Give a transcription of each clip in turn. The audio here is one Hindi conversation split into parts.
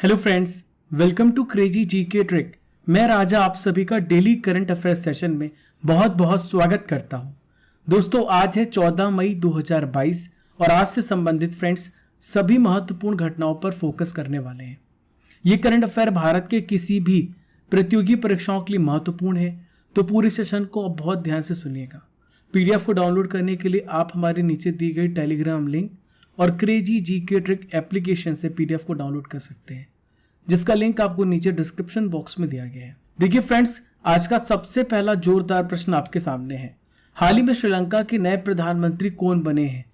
Hello friends, welcome to crazy GK trick. मैं राजा आप सभी का डेली करंट अफेयर सेशन में बहुत बहुत स्वागत करता हूं। दोस्तों, आज है 14 मई 2022 और आज से संबंधित फ्रेंड्स सभी महत्वपूर्ण घटनाओं पर फोकस करने वाले हैं। ये करंट अफेयर भारत के किसी भी प्रतियोगी परीक्षाओं के लिए महत्वपूर्ण है, तो पूरे सेशन को अब बहुत ध्यान से सुनिएगा। पीडीएफ को डाउनलोड करने के लिए आप हमारे नीचे दी गई टेलीग्राम लिंक और क्रेजी जीके ट्रिक एप्लीकेशन से पीडीएफ को डाउनलोड कर सकते हैं, जिसका लिंक आपको नीचे डिस्क्रिप्शन बॉक्स में दिया गया है। देखिए फ्रेंड्स, आज का सबसे पहला जोरदार प्रश्न आपके सामने है। हाल ही में श्रीलंका के नए प्रधानमंत्री कौन बने हैं?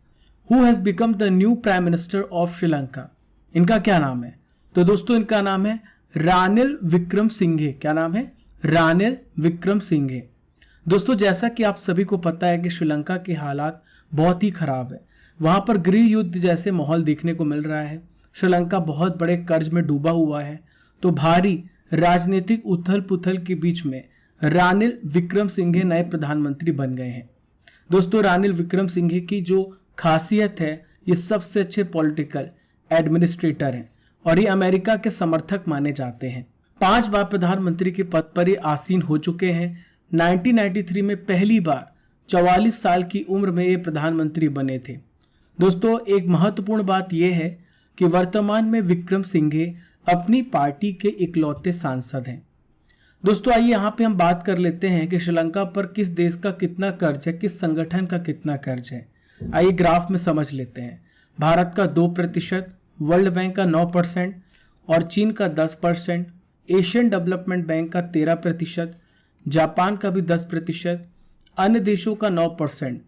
Who has become the new prime minister of Sri Lanka? इनका क्या नाम है? तो दोस्तों, इनका नाम है रानिल विक्रमसिंघे। क्या नाम है? रानिल विक्रमसिंघे। दोस्तों, जैसा कि आप सभी को पता है कि श्रीलंका के हालात बहुत ही खराब है। वहां पर गृह युद्ध जैसे माहौल देखने को मिल रहा है। श्रीलंका बहुत बड़े कर्ज में डूबा हुआ है। तो भारी राजनीतिक उथल पुथल के बीच में रानिल विक्रमसिंघे नए प्रधानमंत्री बन गए हैं। दोस्तों, रानिल विक्रमसिंघे की जो खासियत है, ये सबसे अच्छे पॉलिटिकल एडमिनिस्ट्रेटर हैं और ये अमेरिका के समर्थक माने जाते हैं। 5 बार प्रधानमंत्री के पद पर ये आसीन हो चुके हैं। 1993 में पहली बार 44 साल की उम्र में ये प्रधानमंत्री बने थे। दोस्तों, एक महत्वपूर्ण बात यह है कि वर्तमान में विक्रमसिंघे अपनी पार्टी के इकलौते सांसद हैं। दोस्तों, आइए यहाँ पे हम बात कर लेते हैं कि श्रीलंका पर किस देश का कितना कर्ज है, किस संगठन का कितना कर्ज है। आइए ग्राफ में समझ लेते हैं। भारत का 2%, वर्ल्ड बैंक का 9% और चीन का 10%, एशियन डेवलपमेंट बैंक का 13%, जापान का भी 10%, अन्य देशों का 9%।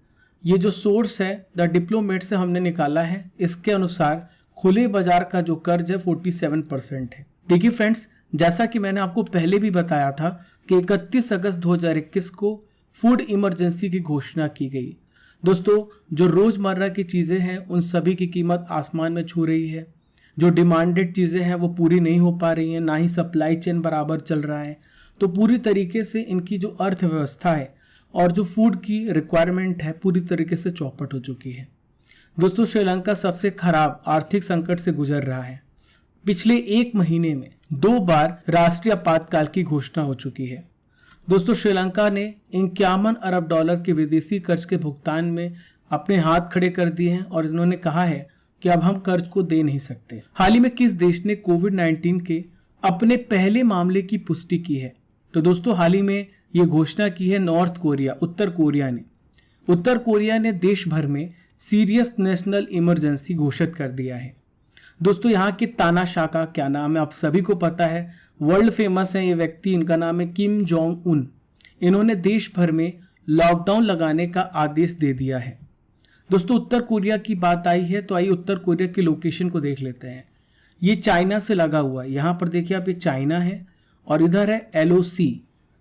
ये जो सोर्स है द डिप्लोमेट से हमने निकाला है, इसके अनुसार खुले बाजार का जो कर्ज है 47% है। देखिए फ्रेंड्स, जैसा कि मैंने आपको पहले भी बताया था कि 31 अगस्त 2021 को फूड इमरजेंसी की घोषणा की गई। दोस्तों, जो रोजमर्रा की चीजें हैं उन सभी की कीमत आसमान में छू रही है। जो डिमांडेड चीजें हैं वो पूरी नहीं हो पा रही हैं, ना ही सप्लाई चेन बराबर चल रहा है। तो पूरी तरीके से इनकी जो अर्थव्यवस्था है और जो फूड की रिक्वायरमेंट है पूरी तरीके से चौपट हो चुकी है। दोस्तों, श्रीलंका सबसे खराब आर्थिक संकट से गुजर रहा है। पिछले 1 महीने में 2 बार राष्ट्रीय आपातकाल की घोषणा हो चुकी है। दोस्तों, श्रीलंका ने 51 अरब डॉलर के विदेशी कर्ज के भुगतान में अपने हाथ खड़े कर दिए हैं और इन्होंने कहा है कि अब हम कर्ज को दे नहीं सकते। हाल ही में किस देश ने कोविड-19 के अपने पहले मामले की पुष्टि की है? तो दोस्तों, हाल ही में ये घोषणा की है नॉर्थ कोरिया, उत्तर कोरिया ने। उत्तर कोरिया ने देश भर में सीरियस नेशनल इमरजेंसी घोषित कर दिया है। दोस्तों, यहाँ के तानाशाह का क्या नाम है आप सभी को पता है। वर्ल्ड फेमस है ये व्यक्ति, इनका नाम है किम जोंग उन। इन्होंने देश भर में लॉकडाउन लगाने का आदेश दे दिया है। दोस्तों, उत्तर कोरिया की बात आई है तो आइए उत्तर कोरिया की लोकेशन को देख लेते हैं। ये चाइना से लगा हुआ है। यहाँ पर देखिए आप, ये चाइना है और इधर है LOC।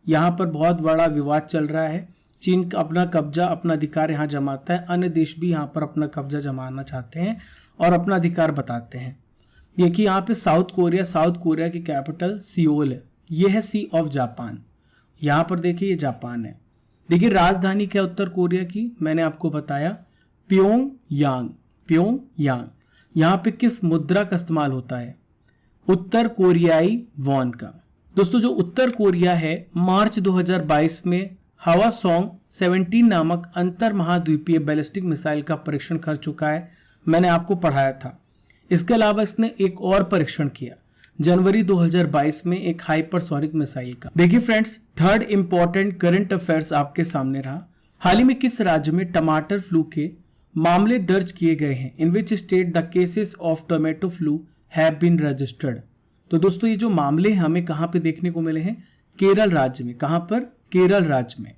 यहाँ पर बहुत बड़ा विवाद चल रहा है। चीन अपना कब्जा, अपना अधिकार यहाँ जमाता है। अन्य देश भी यहाँ पर अपना कब्जा जमाना चाहते हैं और अपना अधिकार बताते हैं। देखिए यहाँ पे साउथ कोरिया की कैपिटल सियोल है। ये है सी ऑफ जापान। यहाँ पर देखिए ये जापान है। देखिए राजधानी क्या उत्तर कोरिया की, मैंने आपको बताया प्योंगयांग। यहाँ पे किस मुद्रा का इस्तेमाल होता है? उत्तर कोरियाई वॉन का। दोस्तों, जो उत्तर कोरिया है मार्च 2022 में हवासोंग 17 नामक अंतर महाद्वीपीय बैलिस्टिक मिसाइल का परीक्षण कर चुका है। मैंने आपको पढ़ाया था। इसके अलावा इसने एक और परीक्षण किया जनवरी 2022 में एक हाइपरसोनिक मिसाइल का। देखिए friends, third important current affairs आपके सामने रहा। हाल ही में किस राज्य में टमाटर फ्लू के मामले दर्ज किए गए हैं? In which state the cases of tomato flu have been registered? तो दोस्तों, ये जो मामले हमें कहाँ पे देखने को मिले हैं? केरल राज्य में। कहाँ पर? केरल राज्य में।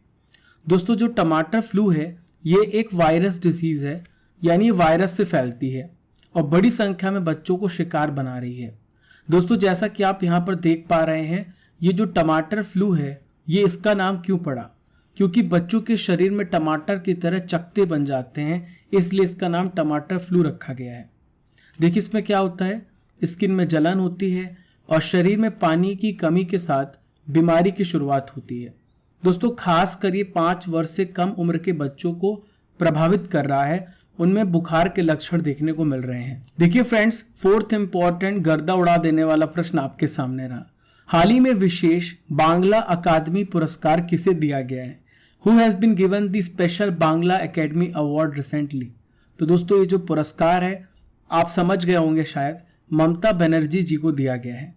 दोस्तों, जो टमाटर फ्लू है ये एक वायरस डिसीज है, यानी ये वायरस से फैलती है और बड़ी संख्या में बच्चों को शिकार बना रही है। दोस्तों, जैसा कि आप यहाँ पर देख पा रहे हैं, ये जो टमाटर फ्लू है ये इसका नाम क्यों पड़ा? क्योंकि बच्चों के शरीर में टमाटर की तरह चकत्ते बन जाते हैं, इसलिए इसका नाम टमाटर फ्लू रखा गया है। देखिए इसमें क्या होता है, स्किन में जलन होती है और शरीर में पानी की कमी के साथ बीमारी की शुरुआत होती है। दोस्तों, खास कर ये 5 वर्ष से कम उम्र के बच्चों को प्रभावित कर रहा है उनमें बुखार के लक्षण देखने को मिल रहे हैं। देखिए फ्रेंड्स, फोर्थ इंपॉर्टेंट गर्दा उड़ा देने वाला प्रश्न आपके सामने रहा। हाल ही में विशेष बांग्ला अकादमी पुरस्कार किसे दिया गया है? Who has been given the special Bangla academy award recently? तो दोस्तों ये जो पुरस्कार है आप समझ गए होंगे शायद, ममता बनर्जी जी को दिया गया है।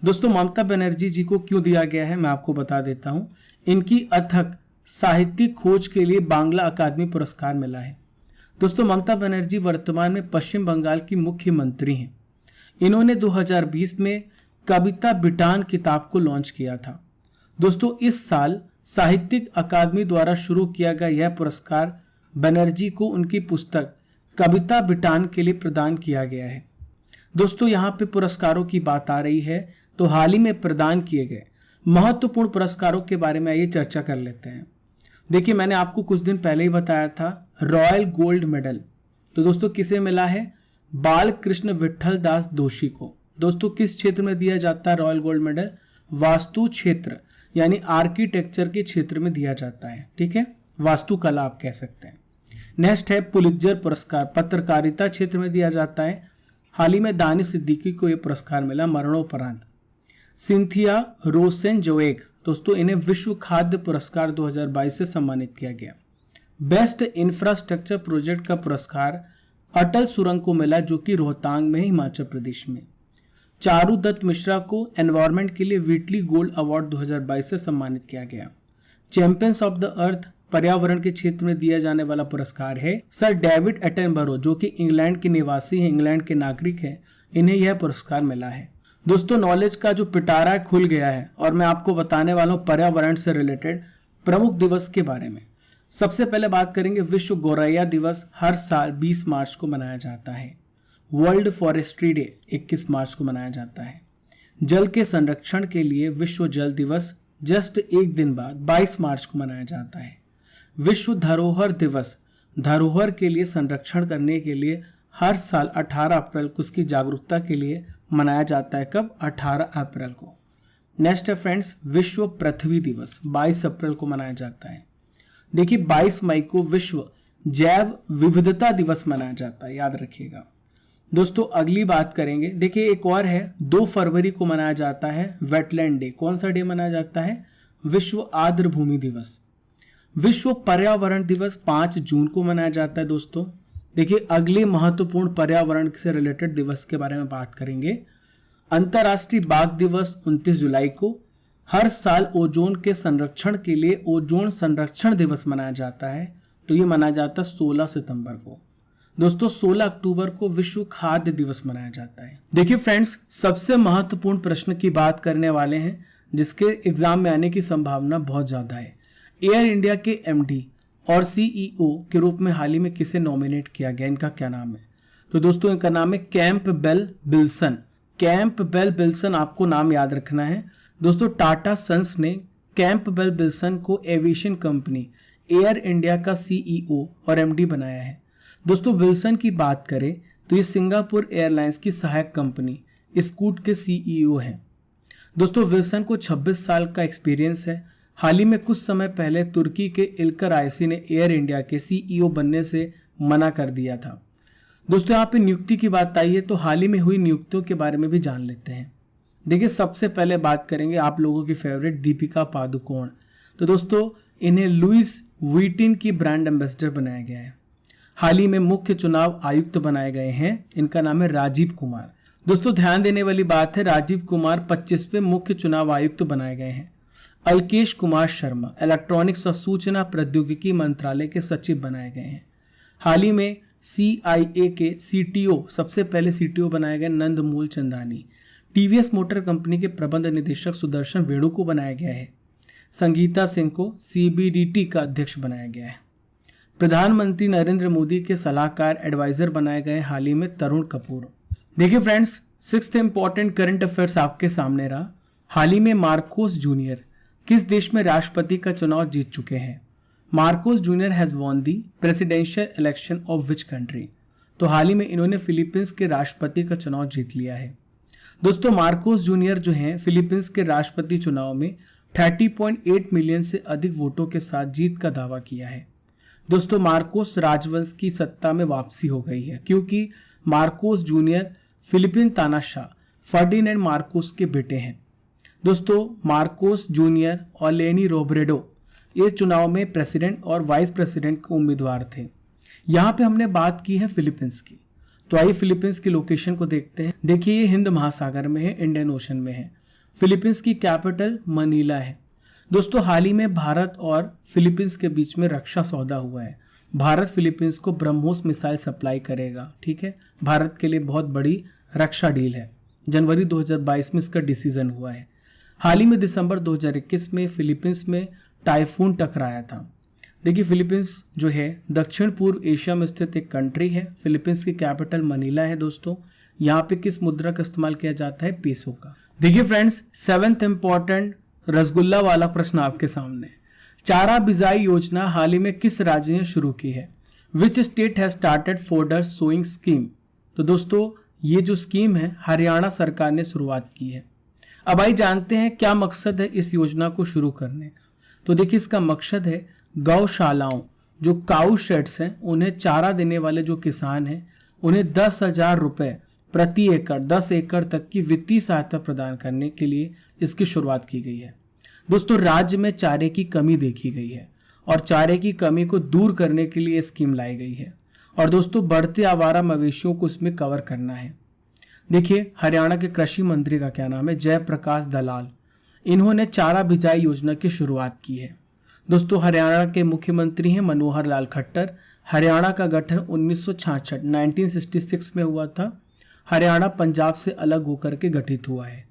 दोस्तों ममता बनर्जी जी को क्यों दिया गया है मैं आपको बता देता हूं। इनकी अथक साहित्यिक खोज के लिए बांग्ला अकादमी पुरस्कार मिला है। दोस्तों ममता बनर्जी वर्तमान में पश्चिम बंगाल की मुख्यमंत्री हैं। इन्होंने 2020 में कविता बिटान किताब को लॉन्च किया था। दोस्तों इस साल साहित्यिक अकादमी द्वारा शुरू किया गया यह पुरस्कार बनर्जी को उनकी पुस्तक कविता बिटान के लिए प्रदान किया गया है। दोस्तों यहाँ पे पुरस्कारों की बात आ रही है तो हाल ही में प्रदान किए गए महत्वपूर्ण पुरस्कारों के बारे में आइए चर्चा कर लेते हैं। देखिए मैंने आपको कुछ दिन पहले ही बताया था रॉयल गोल्ड मेडल तो दोस्तों किसे मिला है? बाल कृष्ण विठल दास दोषी को। दोस्तों किस क्षेत्र में दिया जाता है रॉयल गोल्ड मेडल? वास्तु क्षेत्र यानी आर्किटेक्चर के क्षेत्र में दिया जाता है। ठीक है, वास्तुकला आप कह सकते हैं। नेक्स्ट है पुलित्जर पुरस्कार, पत्रकारिता क्षेत्र में दिया जाता है। हाल ही में दानिश सिद्दीकी को यह पुरस्कार मिला मरणोपरांत। सिंथिया रोसेनजोएग, दोस्तों इन्हें विश्व खाद्य पुरस्कार 2022 से सम्मानित किया गया। बेस्ट इंफ्रास्ट्रक्चर प्रोजेक्ट का पुरस्कार अटल सुरंग को मिला जो कि रोहतांग में हिमाचल प्रदेश में। चारू दत्त मिश्रा को एनवायरमेंट के लिए व्हीटली गोल्ड अवार्ड 2022 से सम्मानित किया गया। चैंपियंस ऑफ द अर्थ पर्यावरण के क्षेत्र में दिया जाने वाला पुरस्कार है सर डेविड एटनबरो जो कि इंग्लैंड के निवासी हैं, इंग्लैंड के नागरिक हैं। इन्हें यह पुरस्कार मिला है। दोस्तों नॉलेज का जो पिटारा खुल गया है और मैं आपको बताने वाला हूं पर्यावरण से रिलेटेड प्रमुख दिवस के बारे में। सबसे पहले बात करेंगे विश्व गौरैया दिवस हर साल 20 मार्च को मनाया जाता है। वर्ल्ड फॉरेस्ट्री डे 21 मार्च को मनाया जाता है। जल के संरक्षण के लिए विश्व जल दिवस जस्ट एक दिन बाद 22 मार्च को मनाया जाता है। विश्व धरोहर दिवस धरोहर के लिए संरक्षण करने के लिए हर साल 18 अप्रैल को उसकी जागरूकता के लिए मनाया जाता है। कब? 18 अप्रैल को। नेक्स्ट है फ्रेंड्स विश्व पृथ्वी दिवस 22 अप्रैल को मनाया जाता है। देखिए 22 मई को विश्व जैव विविधता दिवस मनाया जाता है, याद रखिएगा। दोस्तों अगली बात करेंगे, देखिए एक और है 2 फरवरी को मनाया जाता है वेटलैंड डे। कौन सा डे मनाया जाता है? विश्व आर्द्र भूमि दिवस। विश्व पर्यावरण दिवस 5 जून को मनाया जाता है। दोस्तों देखिए अगले महत्वपूर्ण पर्यावरण से रिलेटेड दिवस के बारे में बात करेंगे। अंतर्राष्ट्रीय बाघ दिवस 29 जुलाई को। हर साल ओजोन के संरक्षण के लिए ओजोन संरक्षण दिवस मनाया जाता है, तो ये मनाया जाता है 16 सितंबर को। दोस्तों 16 अक्टूबर को विश्व खाद्य दिवस मनाया जाता है। देखिए फ्रेंड्स सबसे महत्वपूर्ण प्रश्न की बात करने वाले हैं जिसके एग्जाम में आने की संभावना बहुत ज्यादा है। एयर इंडिया के एमडी और सीईओ के रूप में हाल ही में किसे नॉमिनेट किया गया, इनका क्या नाम है? तो दोस्तों इनका नाम है कैंपबेल विल्सन। कैंपबेल विल्सन आपको नाम याद रखना है। दोस्तों टाटा सन्स ने कैंपबेल विल्सन को एविएशन कंपनी एयर इंडिया का सीईओ और एमडी बनाया है। दोस्तों विल्सन की बात करें तो ये सिंगापुर एयरलाइंस की सहायक कंपनी स्कूट के सीईओ हैं। दोस्तों विल्सन को 26 साल का एक्सपीरियंस है। हाल ही में कुछ समय पहले तुर्की के इल्कर आयसी ने एयर इंडिया के सीईओ बनने से मना कर दिया था। दोस्तों यहाँ पे नियुक्ति की बात आई है तो हाल ही में हुई नियुक्तियों के बारे में भी जान लेते हैं। देखिए सबसे पहले बात करेंगे आप लोगों की फेवरेट दीपिका पादुकोण। तो दोस्तों इन्हें लुइस व्हिटिन की ब्रांड एम्बेसडर बनाया गया है। हाल ही में मुख्य चुनाव आयुक्त बनाए गए हैं, इनका नाम है राजीव कुमार। दोस्तों ध्यान देने वाली बात है राजीव कुमार 25वें मुख्य चुनाव आयुक्त बनाए गए हैं। अल्केश कुमार शर्मा इलेक्ट्रॉनिक्स और सूचना प्रौद्योगिकी मंत्रालय के सचिव बनाए गए हैं। हाल ही में CIA के CTO सबसे पहले CTO बनाए गए नंदमूल चंदानी। टीवीएस मोटर कंपनी के प्रबंध निदेशक सुदर्शन वेणु को बनाया गया है। संगीता सिंह को CBDT का अध्यक्ष बनाया गया है। प्रधानमंत्री नरेंद्र मोदी के सलाहकार एडवाइजर बनाए गए हाल ही में तरुण कपूर। देखिए friends 6th important current affairs आपके सामने रहा। हाल ही में मार्कोस जूनियर किस देश में राष्ट्रपति का चुनाव जीत चुके हैं? Marcos junior has won the presidential election of which country? तो हाल ही में इन्होंने फिलीपींस के राष्ट्रपति का चुनाव जीत लिया है। दोस्तों मार्कोस जूनियर जो हैं फिलीपींस के राष्ट्रपति चुनाव में 30.8 मिलियन से अधिक वोटों के साथ जीत का दावा किया है। दोस्तों मार्कोस राजवंश की सत्ता में वापसी हो गई है, क्योंकि मार्कोस जूनियर फिलिपिन तानाशाह फर्डिनेंड मार्कोस के बेटे हैं। दोस्तों मार्कोस जूनियर और लेनी रोब्रेडो इस चुनाव में प्रेसिडेंट और वाइस प्रेसिडेंट के उम्मीदवार थे। यहाँ पे हमने बात की है फिलीपींस की, तो आइए फिलीपींस की लोकेशन को देखते हैं। देखिए ये हिंद महासागर में है, इंडियन ओशन में है। फिलीपींस की कैपिटल मनीला है। दोस्तों हाल ही में भारत और फिलीपींस के बीच में रक्षा सौदा हुआ है। भारत फिलीपींस को ब्रह्मोस मिसाइल सप्लाई करेगा, ठीक है। भारत के लिए बहुत बड़ी रक्षा डील है। जनवरी 2022 में इसका डिसीजन हुआ है। हाल ही में दिसंबर 2021 में फिलीपींस में टाइफून टकराया था। देखिए फिलीपींस जो है दक्षिण पूर्व एशिया में स्थित एक कंट्री है। फिलीपींस की कैपिटल मनीला है। दोस्तों यहाँ पे किस मुद्रा का इस्तेमाल किया जाता है? पेसो का। देखिए फ्रेंड्स, 7th इंपॉर्टेंट रसगुल्ला वाला प्रश्न आपके सामने। चारा बिजाई योजना हाल ही में किस राज्य ने शुरू की है? Which state has started fodder sowing scheme? तो दोस्तों ये जो स्कीम है हरियाणा सरकार ने शुरुआत की है। अब आइए जानते हैं क्या मकसद है इस योजना को शुरू करने का। तो देखिए इसका मकसद है गौशालाओं, जो काऊ शेड्स हैं, उन्हें चारा देने वाले जो किसान हैं उन्हें 10,000 रुपये प्रति एकड़, 10 एकड़ तक की वित्तीय सहायता प्रदान करने के लिए इसकी शुरुआत की गई है। दोस्तों राज्य में चारे की कमी देखी गई है और चारे की कमी को दूर करने के लिए स्कीम लाई गई है। और दोस्तों बढ़ते आवारा मवेशियों को इसमें कवर करना है। देखिए हरियाणा के कृषि मंत्री का क्या नाम है? जयप्रकाश दलाल। इन्होंने चारा बिजाई योजना की शुरुआत की है। दोस्तों हरियाणा के मुख्यमंत्री हैं मनोहर लाल खट्टर। हरियाणा का गठन 1966 में हुआ था। हरियाणा पंजाब से अलग होकर के गठित हुआ है।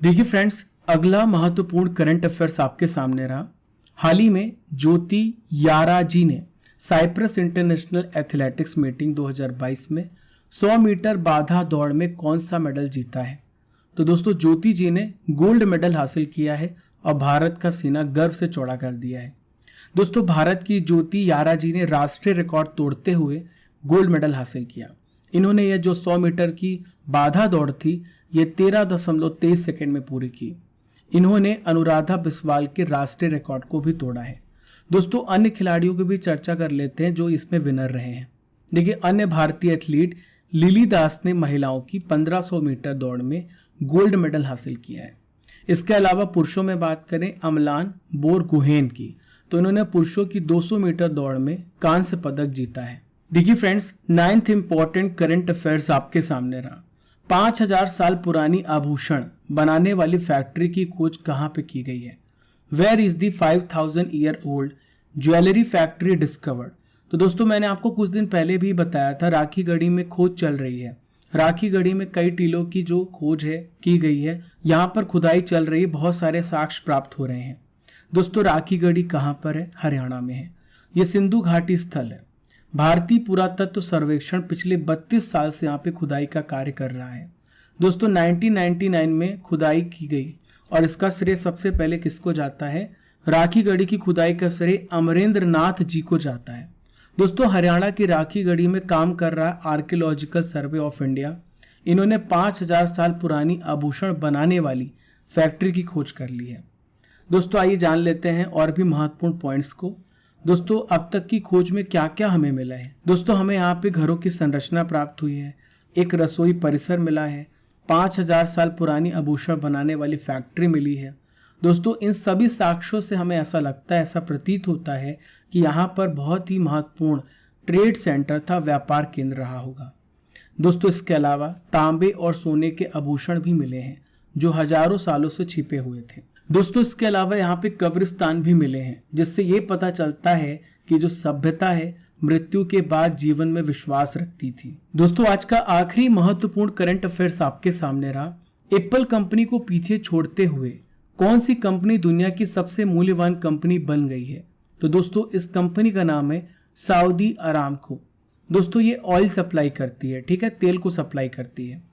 देखिए फ्रेंड्स, अगला महत्वपूर्ण करंट अफेयर्स आपके सामने रहा। हाल ही में ज्योति याराजी ने साइप्रस इंटरनेशनल एथलेटिक्स मीटिंग 2022 में 100 मीटर बाधा दौड़ में कौन सा मेडल जीता है? तो दोस्तों ज्योति जी ने गोल्ड मेडल हासिल किया है और भारत का सीना गर्व से चौड़ा कर दिया है। दोस्तों भारत की ज्योति याराजी ने राष्ट्रीय रिकॉर्ड तोड़ते हुए गोल्ड मेडल हासिल किया। इन्होंने यह जो 100 मीटर की बाधा दौड़ थी ये 13.23 सेकेंड में पूरी की। इन्होंने अनुराधा बिस्वाल के राष्ट्रीय रिकॉर्ड को भी तोड़ा है। दोस्तों अन्य खिलाड़ियों की भी चर्चा कर लेते हैं जो इसमें विनर रहे हैं। देखिए अन्य भारतीय एथलीट लिली दास ने महिलाओं की 1500 मीटर दौड़ में गोल्ड मेडल हासिल किया है। इसके अलावा पुरुषों में बात करें अमलान बोरगोहेन की, तो इन्होंने पुरुषों की 200 मीटर दौड़ में कांस्य पदक जीता है। देखिए friends, 9th important current affairs आपके सामने रहा। 5000 साल पुरानी आभूषण बनाने वाली फैक्ट्री की खोज कहाँ पे की गई है? Where is the 5000 year old jewellery factory discovered? तो दोस्तों मैंने आपको कुछ दिन पहले भी बताया था राखीगढ़ी में खोज चल रही है। राखीगढ़ी में कई टीलों की जो खोज है की गई है, यहाँ पर खुदाई चल रही है, बहुत सारे साक्ष्य प्राप्त हो रहे हैं। दोस्तों राखीगढ़ी कहाँ पर है? हरियाणा में है। ये सिंधु घाटी स्थल है। भारतीय पुरातत्व सर्वेक्षण पिछले 32 साल से यहाँ पे खुदाई का कार्य कर रहा है। दोस्तों 1999 में खुदाई की गई और इसका श्रेय सबसे पहले किसको जाता है? राखीगढ़ी की खुदाई का श्रेय अमरेंद्र नाथ जी को जाता है। दोस्तों हरियाणा की राखीगढ़ी में काम कर रहा आर्कियोलॉजिकल सर्वे ऑफ इंडिया, इन्होंने 5000 साल पुरानी आभूषण बनाने वाली फैक्ट्री की खोज कर ली है। दोस्तों आइए जान लेते हैं और भी महत्वपूर्ण पॉइंट्स को। दोस्तों अब तक की खोज में क्या क्या हमें मिला है? दोस्तों हमें यहाँ पे घरों की संरचना प्राप्त हुई है, एक रसोई परिसर मिला है, 5000 साल पुरानी आभूषण बनाने वाली फैक्ट्री मिली है। दोस्तों इन सभी साक्ष्यों से हमें ऐसा लगता है, ऐसा प्रतीत होता है कि यहाँ पर बहुत ही महत्वपूर्ण ट्रेड सेंटर था, व्यापार केंद्र रहा होगा। दोस्तों इसके अलावा तांबे और सोने के आभूषण भी मिले हैं जो हजारों सालों से छिपे हुए थे। दोस्तों इसके अलावा यहाँ पे कब्रिस्तान भी मिले हैं, जिससे ये पता चलता है कि जो सभ्यता है मृत्यु के बाद जीवन में विश्वास रखती थी। दोस्तों आज का आखिरी महत्वपूर्ण करंट अफेयर्स आपके सामने रहा। एप्पल कंपनी को पीछे छोड़ते हुए कौन सी कंपनी दुनिया की सबसे मूल्यवान कंपनी बन गई है? तो दोस्तों इस कंपनी का नाम है सऊदी अरामको। दोस्तों ये ऑयल सप्लाई करती है, ठीक है, तेल को सप्लाई करती है।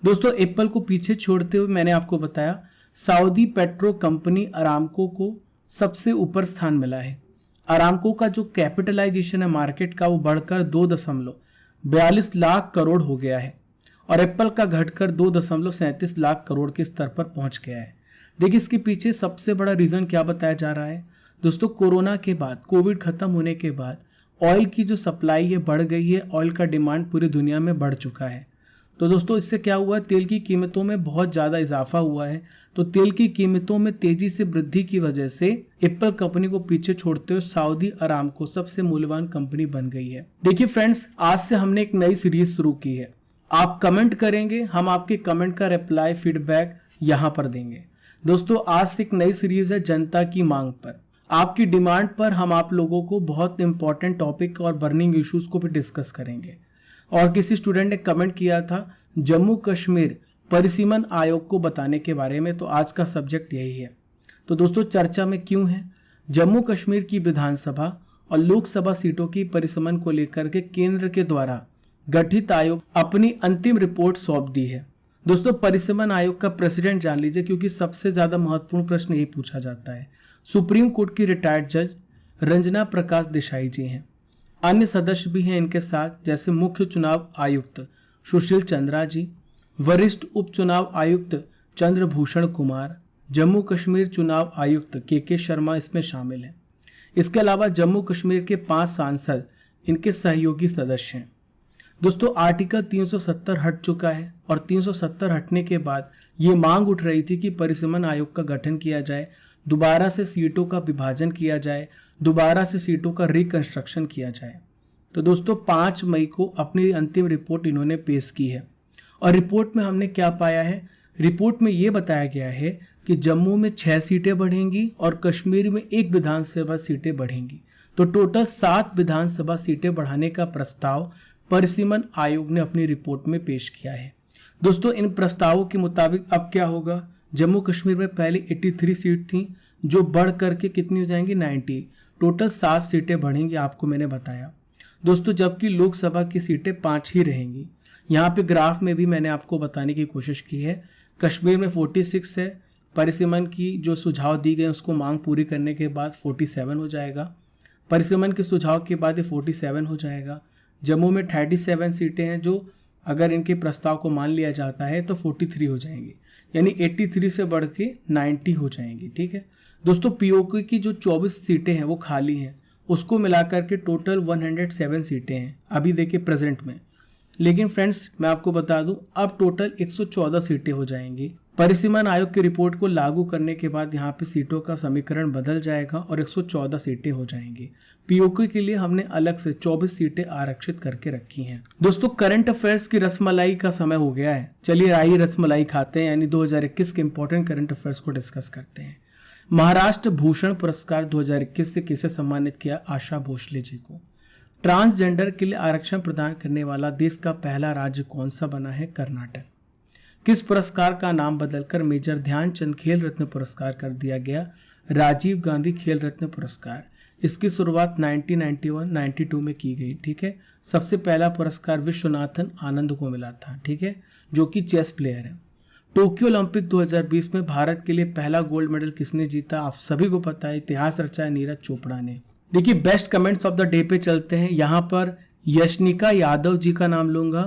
दोस्तों एप्पल को पीछे छोड़ते हुए मैंने आपको बताया सऊदी पेट्रो कंपनी अरामको को सबसे ऊपर स्थान मिला है। अरामको का जो कैपिटलाइजेशन है मार्केट का वो बढ़कर 2.42 लाख करोड़ हो गया है और एप्पल का घटकर 2.37 लाख करोड़ के स्तर पर पहुंच गया है। देखिए इसके पीछे सबसे बड़ा रीजन क्या बताया जा रहा है? दोस्तों कोरोना के बाद, कोविड खत्म होने के बाद ऑयल की जो सप्लाई है बढ़ गई है, ऑयल का डिमांड पूरी दुनिया में बढ़ चुका है। तो दोस्तों इससे क्या हुआ, तेल की कीमतों में बहुत ज़्यादा इजाफा हुआ है। तो तेल की कीमतों में तेजी से वृद्धि की वजह से एप्पल कंपनी को पीछे छोड़ते हुए सऊदी अरामको सबसे मूल्यवान कंपनी बन गई है। देखिए फ्रेंड्स, आज से हमने एक नई सीरीज शुरू की है। आप कमेंट करेंगे, हम आपके कमेंट का रिप्लाई फीडबैक यहाँ पर देंगे। दोस्तों आज से एक नई सीरीज है जनता की मांग पर। आपकी डिमांड पर हम आप लोगों को बहुत इंपॉर्टेंट टॉपिक और बर्निंग इश्यूज को भी डिस्कस करेंगे। और किसी स्टूडेंट ने कमेंट किया था जम्मू कश्मीर परिसीमन आयोग को बताने के बारे में, तो आज का सब्जेक्ट यही है। तो दोस्तों चर्चा में क्यों है, जम्मू कश्मीर की विधानसभा और लोकसभा सीटों की परिसीमन को लेकर के केंद्र के द्वारा गठित आयोग अपनी अंतिम रिपोर्ट सौंप दी है। दोस्तों परिसीमन आयोग का प्रेसिडेंट जान लीजिए, क्योंकि सबसे ज्यादा महत्वपूर्ण प्रश्न यही पूछा जाता है। सुप्रीम कोर्ट की रिटायर्ड जज रंजना प्रकाश देसाई जी हैं। अन्य सदस्य भी हैं इनके साथ, जैसे मुख्य चुनाव आयुक्त सुशील चंद्रा जी, वरिष्ठ उप चुनाव आयुक्त चंद्रभूषण कुमार, जम्मू कश्मीर चुनाव आयुक्त के शर्मा इसमें शामिल हैं। इसके अलावा जम्मू कश्मीर के 5 सांसद इनके सहयोगी सदस्य हैं। दोस्तों आर्टिकल 370 हट चुका है और 370 हटने के बाद ये मांग उठ रही थी कि परिसीमन आयोग का गठन किया जाए, दोबारा से सीटों का विभाजन किया जाए, दोबारा से सीटों का रिकंस्ट्रक्शन किया जाए। तो दोस्तों 5 मई को अपनी अंतिम रिपोर्ट इन्होंने पेश की है। और रिपोर्ट में हमने क्या पाया है, रिपोर्ट में ये बताया गया है कि जम्मू में 6 सीटें बढ़ेंगी और कश्मीर में 1 विधानसभा सीटें बढ़ेंगी। तो टोटल 7 विधानसभा सीटें बढ़ाने का प्रस्ताव परिसीमन आयोग ने अपनी रिपोर्ट में पेश किया है। दोस्तों इन प्रस्तावों के मुताबिक अब क्या होगा, जम्मू कश्मीर में पहले 83 सीट थी जो बढ़ करके कितनी हो जाएंगी 90, टोटल 7 सीटें बढ़ेंगी, आपको मैंने बताया दोस्तों। जबकि लोकसभा की सीटें 5 ही रहेंगी। यहाँ पे ग्राफ में भी मैंने आपको बताने की कोशिश की है, कश्मीर में 46 है, परिसीमन की जो सुझाव दी गए उसको मांग पूरी करने के बाद 47 हो जाएगा, परिसीमन के सुझाव के बाद ये 47 हो जाएगा। जम्मू में 37 सीटें हैं जो अगर इनके प्रस्ताव को मान लिया जाता है तो 43 हो जाएंगी, यानी 83 से बढ़ के 90 हो जाएंगी। ठीक है दोस्तों, पीओके की जो 24 सीटें हैं वो खाली हैं, उसको मिलाकर के टोटल 107 सीटें हैं अभी देखिए प्रेजेंट में। लेकिन फ्रेंड्स मैं आपको बता दूं अब टोटल 114 सीटें हो जाएंगी। परिसीमन आयोग की रिपोर्ट को लागू करने के बाद यहाँ पे सीटों का समीकरण बदल जाएगा और 114 सीटें हो जाएंगी। पीओके के लिए हमने अलग से 24 सीटें आरक्षित करके रखी हैं। दोस्तों करंट अफेयर्स की रसमलाई का समय हो गया है, चलिए आइए रसमलाई खाते हैं, यानी 2021 के इंपॉर्टेंट करंट अफेयर्स को डिस्कस करते हैं। महाराष्ट्र भूषण पुरस्कार 2021 से किसे सम्मानित किया, आशा भोसले जी को। ट्रांसजेंडर के लिए आरक्षण प्रदान करने वाला देश का पहला राज्य कौन सा बना है, कर्नाटक। किस पुरस्कार का नाम बदलकर मेजर ध्यानचंद खेल रत्न पुरस्कार कर दिया गया, राजीव गांधी खेल रत्न पुरस्कार। इसकी शुरुआत 1991-92 में की गई। ठीक है, सबसे पहला पुरस्कार विश्वनाथन आनंद को मिला था, ठीक है, जो कि चेस प्लेयर है। टोक्यो ओलंपिक 2020 में भारत के लिए पहला गोल्ड मेडल किसने जीता, आप सभी को पता है, इतिहास रचा है नीरज चोपड़ा ने। देखिए best comments of the day पे चलते हैं। यहाँ पर यशनिका यादव जी का नाम लूंगा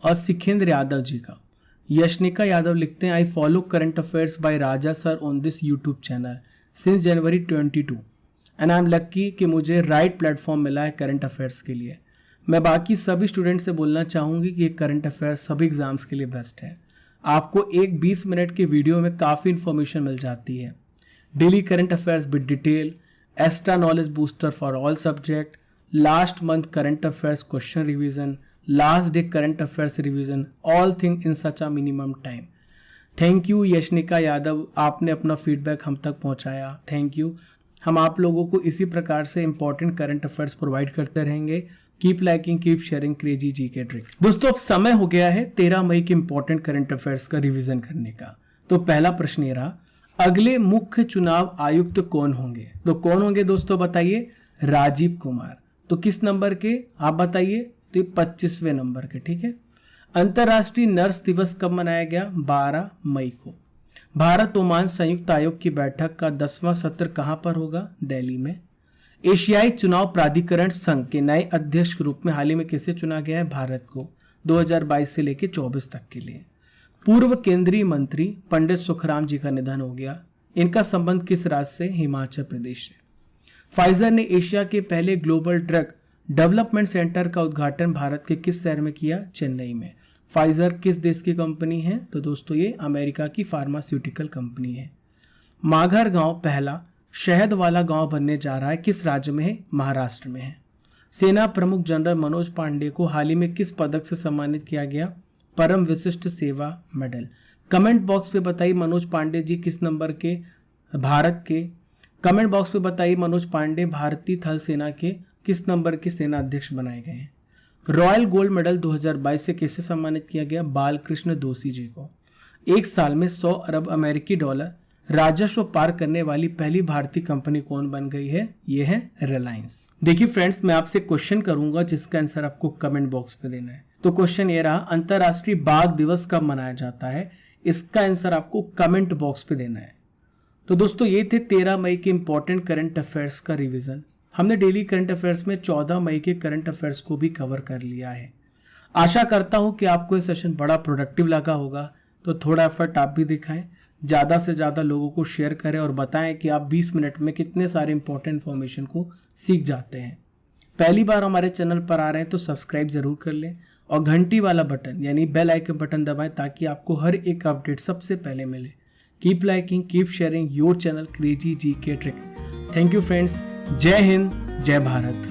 और सिखेंद्र यादव जी का। यशनिका यादव लिखते हैं, I follow current affairs by Raja sir on this YouTube channel since January 22 and I am lucky कि मुझे राइट प्लेटफॉर्म मिला है करंट अफेयर्स के लिए। मैं बाकी सभी स्टूडेंट से बोलना चाहूँगी कि ये करंट अफेयर्स सभी एग्जाम्स के लिए बेस्ट है। आपको एक 20 मिनट के वीडियो में काफ़ी इन्फॉर्मेशन मिल जाती है। Daily current affairs with detail, extra knowledge booster for all subject, last month current affairs question revision, last day current affairs revision, all thing in such a minimum time. Thank you Yashnika Yadav, आपने अपना फीडबैक हम तक पहुंचाया, थैंक यू। हम आप लोगों को इसी प्रकार से इंपॉर्टेंट करंट अफेयर्स प्रोवाइड करते रहेंगे। Keep liking, keep sharing crazy GK trick. दोस्तों अब समय हो गया है 13 मई के इंपॉर्टेंट करंट अफेयर्स का रिवीजन करने का। तो पहला प्रश्न ये रहा, अगले मुख्य चुनाव आयुक्त कौन होंगे। तो कौन होंगे दोस्तों बताइए, राजीव कुमार। तो किस नंबर के आप बताइए, तो 25वें नंबर के। ठीक है, अंतर्राष्ट्रीय नर्स दिवस कब मनाया गया, 12 मई को। भारत ओमान संयुक्त आयोग की बैठक का 10वां सत्र कहां पर होगा, दिल्ली में। एशियाई चुनाव प्राधिकरण संघ के नए अध्यक्ष के रूप में हाल ही में किसे चुना गया है, भारत को, 2022 से लेकर 24 तक के लिए। पूर्व केंद्रीय मंत्री पंडित सुखराम जी का निधन हो गया। इनका संबंध किस राज्य से, हिमाचल प्रदेश से। फाइजर ने एशिया के पहले ग्लोबल ड्रग डेवलपमेंट सेंटर का उद्घाटन भारत के किस शहर में किया? चेन्नई में। फाइजर किस देश की कंपनी है? तो दोस्तों ये अमेरिका की फार्मास्यूटिकल कंपनी है। माघर गांव पहला शहद वाला गांव बनने जा रहा है, किस राज्य में है? महाराष्ट्र में है। सेना प्रमुख जनरल मनोज पांडे को हाल ही में किस पदक से सम्मानित किया गया? परम विशिष्ट सेवा मेडल। कमेंट बॉक्स पे बताइए मनोज पांडे जी किस नंबर के भारत के कमेंट बॉक्स पे बताइए मनोज पांडे भारतीय थल सेना के किस नंबर के सेना अध्यक्ष बनाए गए हैं। रॉयल गोल्ड मेडल 2022 से किसे सम्मानित किया गया? बालकृष्ण दोषी जी को। एक साल में 100 अरब अमेरिकी डॉलर राजस्व पार करने वाली पहली भारतीय कंपनी कौन बन गई है? ये है रिलायंस। देखिए फ्रेंड्स, मैं आपसे क्वेश्चन करूंगा जिसका आंसर आपको कमेंट बॉक्स पे देना है। तो क्वेश्चन ये रहा, अंतरराष्ट्रीय बाघ दिवस कब मनाया जाता है? इसका आंसर आपको कमेंट बॉक्स पे देना है। तो दोस्तों ये थे 13 मई के इंपॉर्टेंट करंट अफेयर्स का रिवीजन। हमने डेली करंट अफेयर्स में 14 मई के करंट अफेयर्स को भी कवर कर लिया है। आशा करता हूं कि आपको ये सेशन बड़ा प्रोडक्टिव लगा होगा। तो थोड़ा एफर्ट आप भी दिखाएं, ज़्यादा से ज़्यादा लोगों को शेयर करें और बताएं कि आप 20 मिनट में कितने सारे इंपॉर्टेंट इन्फॉर्मेशन को सीख जाते हैं। पहली बार हमारे चैनल पर आ रहे हैं तो सब्सक्राइब जरूर कर लें और घंटी वाला बटन यानी बेल आइकन बटन दबाएं ताकि आपको हर एक अपडेट सबसे पहले मिले। Keep liking, keep sharing your channel crazy GK trick. Thank you friends. जय हिंद, जय भारत।